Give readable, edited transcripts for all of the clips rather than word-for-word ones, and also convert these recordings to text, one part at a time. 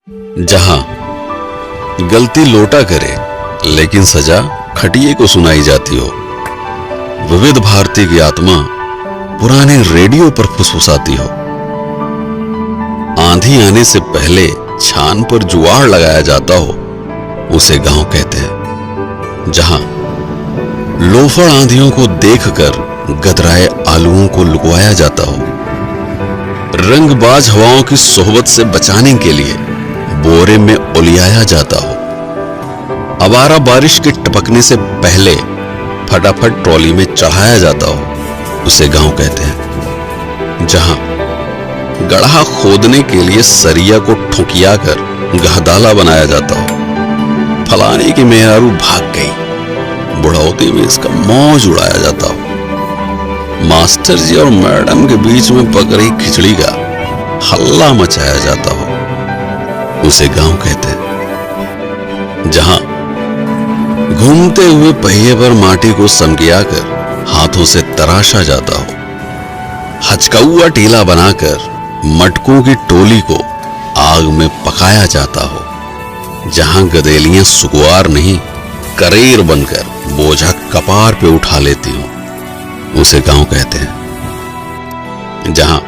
जहां गलती लोटा करे लेकिन सजा खटिए को सुनाई जाती हो, विविध भारती की आत्मा पुराने रेडियो पर फुसफुसाती हो। आंधी आने से पहले छान पर जुआड़ लगाया जाता हो, उसे गांव कहते हैं। जहां लोफड़ आंधियों को देखकर गदराए आलुओं को लुकवाया जाता हो, रंगबाज हवाओं की सोहबत से बचाने के लिए बोरे में उलियाया जाता हो, अवारा बारिश के टपकने से पहले फटाफट ट्रॉली में चढ़ाया जाता हो, उसे गांव कहते हैं। जहां गड्ढा खोदने के लिए सरिया को ठुकिया कर गहदाला बनाया जाता हो, फलाने की मेहरारू भाग गई, बुढ़ौती में इसका मौज उड़ाया जाता हो, मास्टर जी और मैडम के बीच में पक रही खिचड़ी का हल्ला मचाया जाता हो, उसे गांव कहते हैं। जहां घूमते हुए पहिए पर माटी को समकिया कर हाथों से तराशा जाता हो, हचकौआ टीला बनाकर मटकों की टोली को आग में पकाया जाता हो, जहां गदेलियां सुकुआर नहीं करेर बनकर बोझा कपार पे उठा लेती हो, उसे गांव कहते हैं। जहां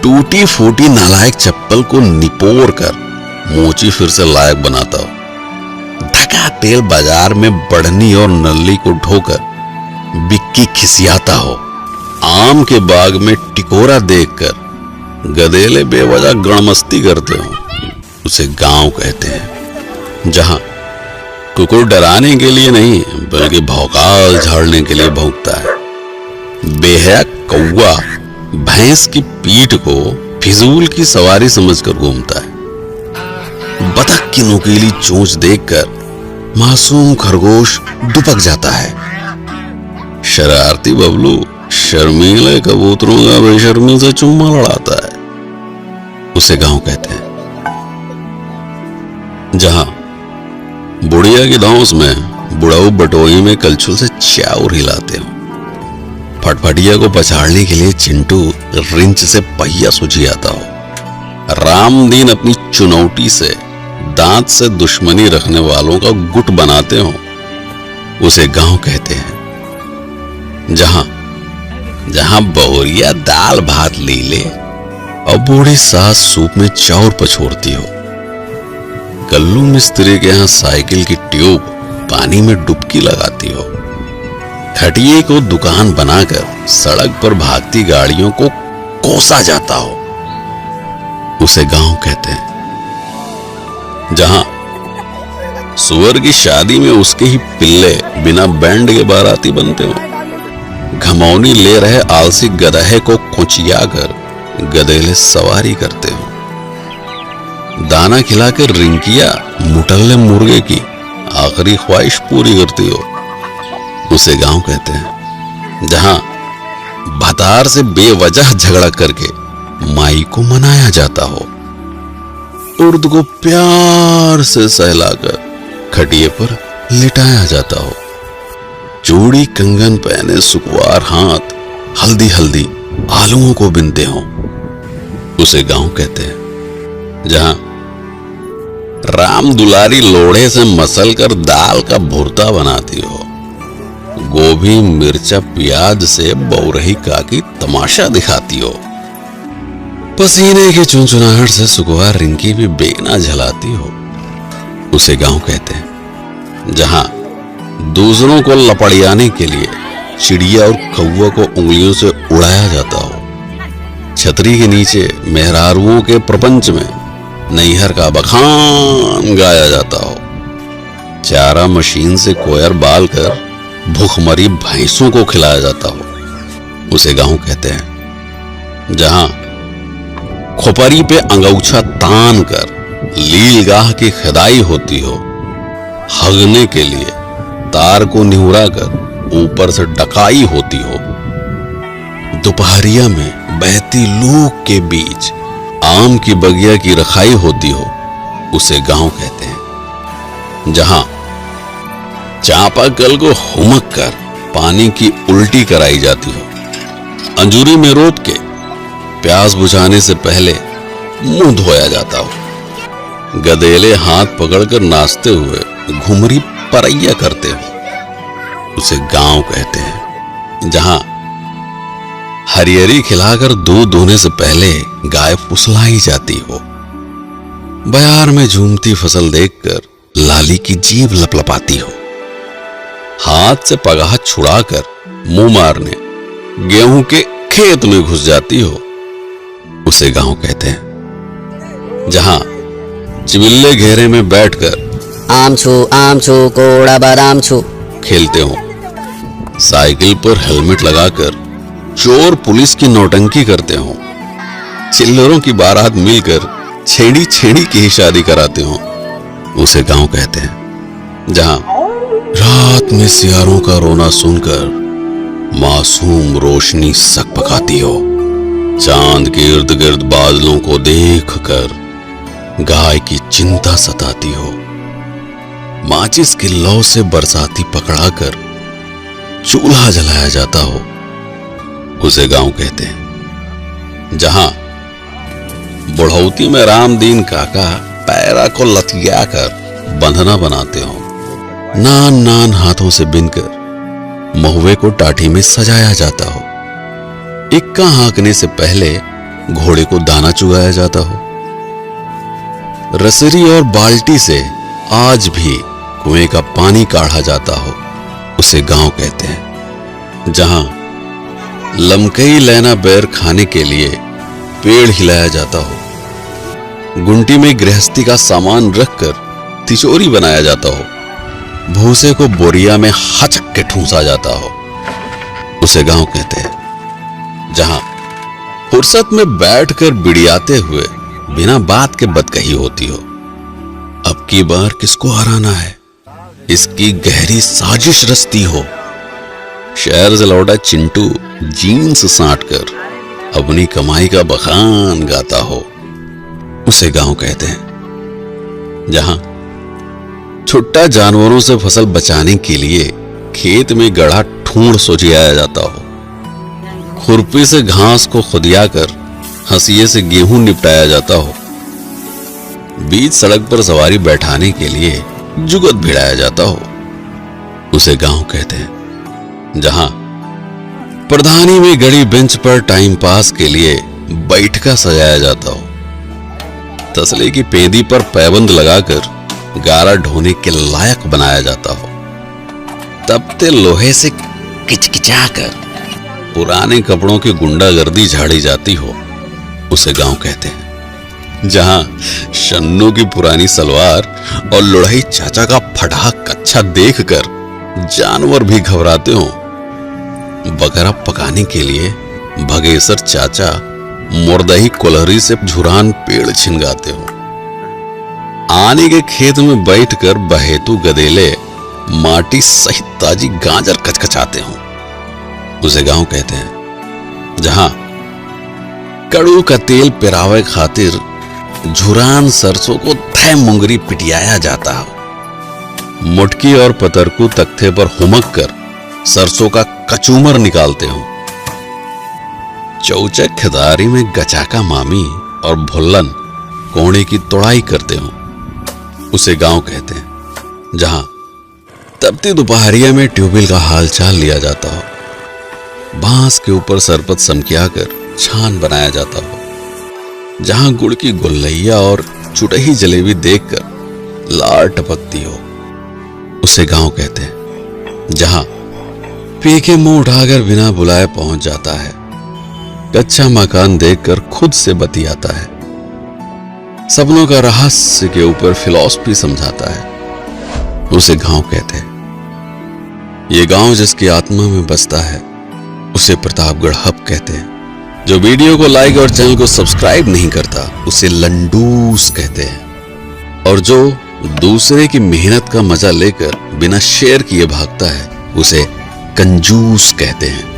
टूटी फूटी नालायक चप्पल को निपोर कर मोची फिर से लायक बनाता हो, ढका तेल बाजार में बढ़नी और नल्ली को ढोकर बिक्की खिसियाता हो, आम के बाग में टिकोरा देखकर गदेले बेवजह गणमस्ती करते हो, उसे गांव कहते हैं। जहां कुकुर डराने के लिए नहीं बल्कि भौकाल झाड़ने के लिए भौंकता है, बेहया कौवा भैंस की पीठ को फिजूल की सवारी समझकर घूमता है, बतख की नुकीली चोंच देखकर मासूम खरगोश दुपक जाता है, शरारती बबलू शर्मीले कबूतरों का बेशर्मी से चुम्मा लड़ाता है, उसे गांव कहते हैं। जहां बुढ़िया की धौंस में बुढ़ाऊ बटोई में कलछुल से चाउर हिलाते हो, फटफटिया को पछाड़ने के लिए चिंटू रिंच से पहिया सुझियाता हो, रामदीन अपनी चुनौती से दांत से दुश्मनी रखने वालों का गुट बनाते हो, उसे गांव कहते हैं। जहां बहुरिया दाल भात ली ले और बूढ़ी सास सूप में चाउर पछोड़ती हो, कल्लू मिस्त्री के यहां साइकिल की ट्यूब पानी में डुबकी लगाती हो, खटिए को दुकान बनाकर सड़क पर भागती गाड़ियों को कोसा जाता हो, उसे गांव कहते हैं। जहां सुअर की शादी में उसके ही पिल्ले बिना बैंड के बाराती बनते हो, घमौनी ले रहे आलसी गधे को खुचिया कर गधेले सवारी करते हो, दाना खिलाकर रिंकिया मुटल्ले मुर्गे की आखिरी ख्वाहिश पूरी करती हो, उसे गांव कहते हैं। जहां भतार से बेवजह झगड़ा करके माई को मनाया जाता हो, उर्द को प्यार से सहलाकर खटिए पर लिटाया जाता हो, चूड़ी कंगन पहने सुकुआर हाथ हल्दी हल्दी आलुओं को बिनते हो, उसे गांव कहते हैं। जहां राम दुलारी लोढ़े से मसल कर दाल का भुर्ता बनाती हो, गोभी मिर्चा प्याज से बौरही काकी तमाशा दिखाती हो, पसीने की चुनचुनाहट से सुकुआर रिंकी भी बेगना झलाती हो, उसे गांव कहते हैं। जहां दूसरों को लपड़ियाने के लिए चिड़िया और कौवा को उंगलियों से उड़ाया जाता हो, छतरी के नीचे मेहरारुओं के प्रपंच में नैहर का बखान गाया जाता हो, चारा मशीन से कोयर बाल कर भूखमरी भैंसों को खिलाया जाता हो, उसे गांव कहते हैं। जहां खोपरी पे अंगौछा तान कर लीलगाह की खदाई होती हो, हगने के लिए तार को निहुरा कर ऊपर से डकाई होती हो, दोपहरिया में बहती लूक के बीच आम की बगिया की रखाई होती हो, उसे गांव कहते हैं। जहां चापाकल को हुमक कर पानी की उल्टी कराई जाती हो, अंजूरी में रोत के प्यास बुझाने से पहले मुंह धोया जाता हो, गधेले हाथ पकड़कर नाचते हुए घुमरी परैया करते हो, उसे गांव कहते हैं। जहां हरियरी खिलाकर दूध दोहने से पहले गाय फुसलाई जाती हो, बयार में झूमती फसल देखकर लाली की जीभ लपलपाती हो, हाथ से पगाह छुड़ाकर मुंह मारने गेहूं के खेत में घुस जाती हो, उसे गांव कहते हैं। जहां चिबिल्ले घेरे में बैठकर आम छू कोड़ा बादाम छू खेलते हो, साइकिल पर हेलमेट लगाकर चोर पुलिस की नौटंकी करते हो, चिल्लरों की बारात मिलकर छेड़ी छेड़ी की ही शादी कराते हो, उसे गांव कहते हैं। जहां रात में सियारों का रोना सुनकर मासूम रोशनी सक पकाती हो, चांद के इर्द गिर्द बादलों को देखकर गाय की चिंता सताती हो, माचिस की लौ से बरसाती पकड़ाकर चूल्हा जलाया जाता हो, उसे गांव कहते हैं। जहां बुढ़ौती में रामदीन काका पैरा को लतिया कर बंधना बनाते हो, नान नान हाथों से बिनकर महुए को टाठी में सजाया जाता हो, इक्का हाँकने से पहले घोड़े को दाना चुगाया जाता हो, रसरी और बाल्टी से आज भी कुएं का पानी काढ़ा जाता हो, उसे गांव कहते हैं। जहां लमकई लैना बैर खाने के लिए पेड़ हिलाया जाता हो, गुंटी में गृहस्थी का सामान रखकर तिचोरी बनाया जाता हो, भूसे को बोरिया में हचक के ठूंसा जाता हो, उसे गांव कहते हैं। जहां फुर्सत में बैठकर बिड़ियाते हुए बिना बात के बदकही होती हो, अब की बार किसको हराना है, इसकी गहरी साजिश रचती हो, शहर से लौटा चिंटू जीन्स साटकर अपनी कमाई का बखान गाता हो, उसे गांव कहते हैं। जहां छुट्टा जानवरों से फसल बचाने के लिए खेत में गढ़ा ठूंड सोचियाया जाता हो, खुरपी से घास को खुदियाकर हंसिये से गेहूं निपटाया जाता हो, बीच सड़क पर सवारी बैठाने के लिए जुगत भिड़ाया जाता हो, उसे गांव कहते हैं। जहां प्रधानी में गड़ी बेंच पर टाइम पास के लिए बैठका सजाया जाता हो, तसले की पेंदी पर पैबंद लगाकर गारा ढोने के लायक बनाया जाता हो, तपते लोहे से किचकिचाकर पुराने कपड़ों की गुंडागर्दी झाड़ी जाती हो, उसे गांव कहते हैं। जहां शन्नू की पुरानी सलवार और लुढ़ई चाचा का फटा कच्छा देखकर जानवर भी घबराते हो, बकरा पकाने के लिए भगेसर चाचा मुर्दही कोलहरी से झुरान पेड़ छिनगाते हो, आने के खेत में बैठकर बहेतु गधेले माटी सहित ताजी गाजर कचकचाते हो, उसे गांव कहते हैं। जहां कड़ू का तेल पिरावे खातिर झुरान सरसों को थे मुंगरी पिटियाया जाता हो, मुटकी और पतरकू तख्ते पर हुमक कर सरसों का कचूमर निकालते हो, चौचक खिदारी में गचाका मामी और भुल्लन कोणे की तोड़ाई करते हो, उसे गांव कहते हैं। जहां तपती दोपहरिया में ट्यूबवेल का हालचाल लिया जाता हो, बांस के ऊपर सरपत समकियाकर छान बनाया जाता हो, जहां गुड़ की गुल्लैया और चुटही जलेबी देखकर लार टपकती हो, उसे गांव कहते हैं। जहां पी के मुंह उठाकर बिना बुलाए पहुंच जाता है, कच्चा मकान देखकर खुद से बतियाता है, सपनों का रहस्य के ऊपर फिलॉसफी समझाता है, उसे गांव कहते हैं। ये गांव जिसकी आत्मा में बसता है, उसे प्रतापगढ़ हब कहते हैं। जो वीडियो को लाइक और चैनल को सब्सक्राइब नहीं करता, उसे लंडूस कहते हैं, और जो दूसरे की मेहनत का मजा लेकर बिना शेयर किए भागता है, उसे कंजूस कहते हैं।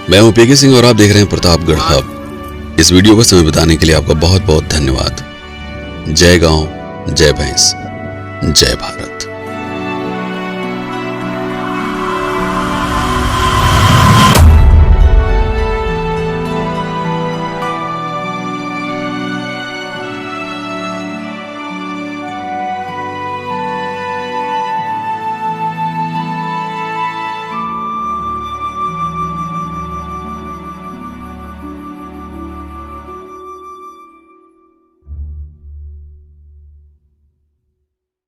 मैं हूं पीके सिंह और आप देख रहे हैं प्रतापगढ़ हब। इस वीडियो को समय बिताने के लिए आपका बहुत बहुत धन्यवाद। जय गांव, जय भैंस, जय भारत।